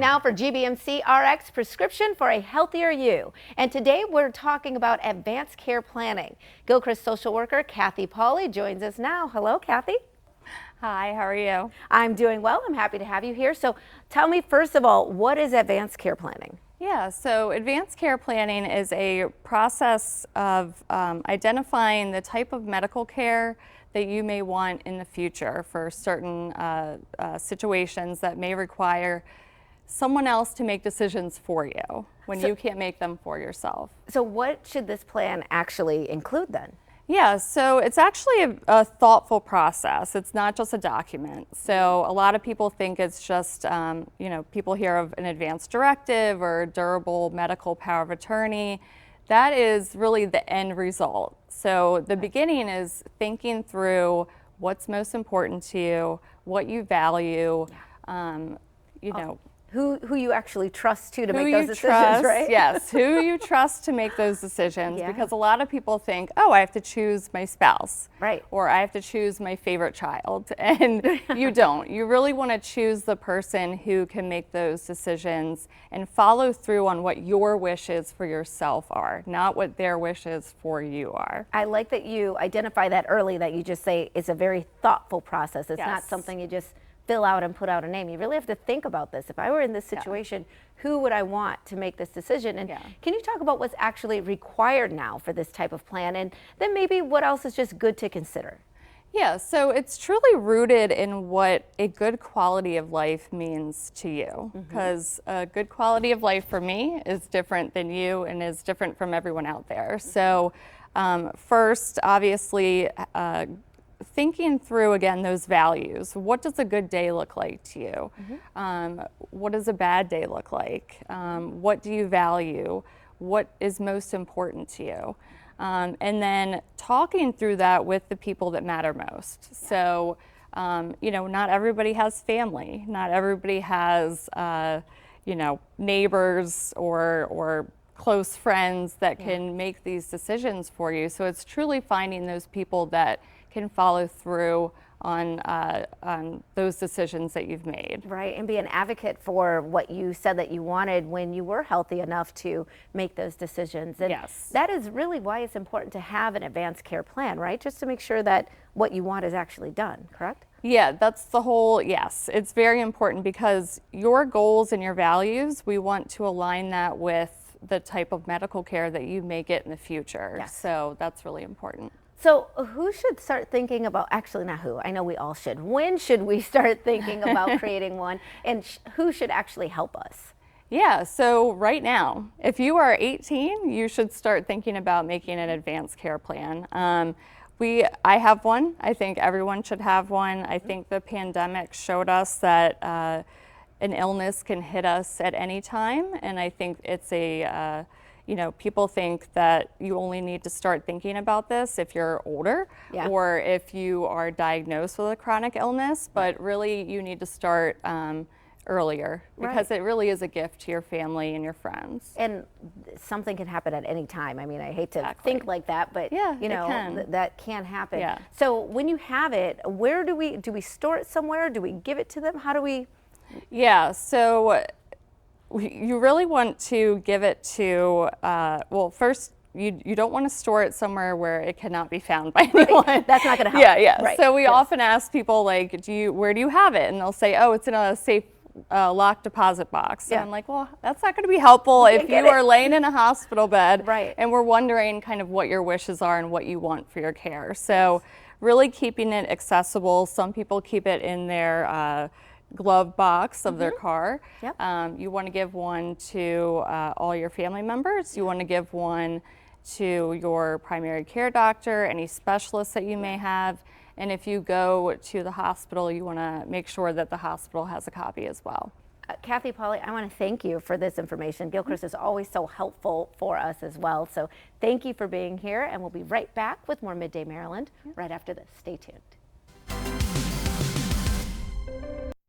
now for GBMC RX Prescription for a Healthier You. And today we're talking about advanced care planning. Gilchrist social worker Kathy Pauley joins us now. Hello, Kathy. Hi, how are you? I'm doing well. I'm happy to have you here. So tell me, first of all, what is advanced care planning? Yeah, so advanced care planning is a process of identifying the type of medical care that you may want in the future for certain situations that may require someone else to make decisions for you when you can't make them for yourself. So what should this plan actually include then? Yeah, so it's actually a thoughtful process. It's not just a document. So a lot of people think it's just, people hear of an advance directive or durable medical power of attorney. That is really the end result. So the beginning is thinking through what's most important to you, what you value, Who you actually trust to make those decisions, trust, right? Yes, who you trust to make those decisions, Yeah. because a lot of people think, oh, I have to choose my spouse, right, or I have to choose my favorite child, and you don't. You really want to choose the person who can make those decisions and follow through on what your wishes for yourself are, not what their wishes for you are. I like that you identify that early, that you just say it's a very thoughtful process. It's not something you just fill out and put out a name. You really have to think about this. If I were in this situation, who would I want to make this decision? And can you talk about what's actually required now for this type of plan? And then maybe what else is just good to consider? Yeah, so it's truly rooted in what a good quality of life means to you, because a good quality of life for me is different than you and is different from everyone out there. So first, obviously, thinking through, again, those values. What does a good day look like to you? What does a bad day look like? What do you value? What is most important to you? And then talking through that with the people that matter most. So, not everybody has family. Not everybody has, neighbors or close friends that can make these decisions for you. So it's truly finding those people that can follow through on those decisions that you've made. Right, and be an advocate for what you said that you wanted when you were healthy enough to make those decisions. And that is really why it's important to have an advanced care plan, right? Just to make sure that what you want is actually done, correct? Yeah, that's the whole, yes. It's very important because your goals and your values, we want to align that with the type of medical care that you may get in the future. So that's really important. So who should start thinking about, actually not who, I know we all should. When should we start thinking about creating one, and who should actually help us? Yeah, so right now, if you are 18, you should start thinking about making an advanced care plan. I have one. I think everyone should have one. I think the pandemic showed us that an illness can hit us at any time, and I think it's people think that you only need to start thinking about this if you're older or if you are diagnosed with a chronic illness, but really you need to start earlier because it really is a gift to your family and your friends. And something can happen at any time. I mean, I hate to think like that, but that can happen. Yeah. So when you have it, where do we store it somewhere? Do we give it to them? How do we? Yeah, so you really want to give it to, first, you don't want to store it somewhere where it cannot be found by anyone. That's not going to help. Yeah. So we often ask people, like, where do you have it? And they'll say, oh, it's in a safe locked deposit box. So I'm like, well, that's not going to be helpful if you are laying in a hospital bed and we're wondering kind of what your wishes are and what you want for your care. So really keeping it accessible. Some people keep it in their glove box of their car. You want to give one to all your family members. You want to give one to your primary care doctor, any specialists that you may have. And if you go to the hospital, you want to make sure that the hospital has a copy as well. Kathy Pauley, I want to thank you for this information. Gilchrist is always so helpful for us as well. So thank you for being here, and we'll be right back with more Midday Maryland right after this. Stay tuned.